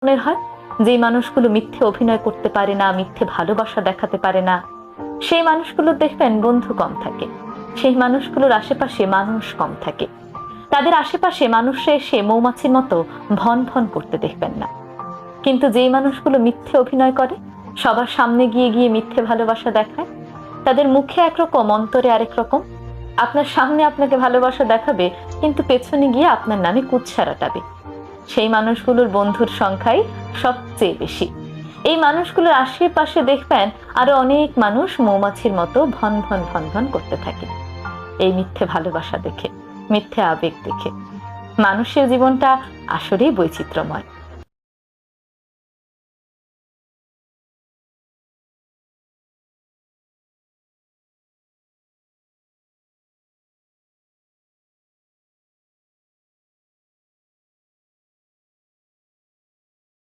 ধরনের হয়, যে মানুষগুলো মিথ্যে অভিনয় করতে পারে না, মিথ্যে ভালোবাসা দেখাতে পারে না, সেই মানুষগুলো দেখবেন বন্ধু কম থাকে, সেই মানুষগুলোর আশেপাশে মানুষ কম থাকে, তাদের আশেপাশে মানুষরা এসে মৌমাছির মতো ভন ভন করতে দেখবেন না। কিন্তু যেই মানুষগুলো মিথ্যে অভিনয় করে, সবার সামনে গিয়ে গিয়ে মিথ্যে ভালোবাসা দেখায়, তাদের মুখে একরকম অন্তরে আরেক রকম, আপনার সামনে আপনাকে ভালোবাসা দেখাবে কিন্তু পেছনে গিয়ে আপনার নামে কুৎসা রটাবে, সেই মানুষগুলোর বন্ধুর সংখ্যাই সবচেয়ে বেশি। এই মানুষগুলোর আশেপাশে দেখবেন আরো অনেক মানুষ মৌমাছির মতো ভন ভন ভন ভন করতে থাকে, এই মিথ্যে ভালোবাসা দেখে, মিথ্যে আবেগ দেখে। মানুষের জীবনটা আসলেই বৈচিত্র্যময়।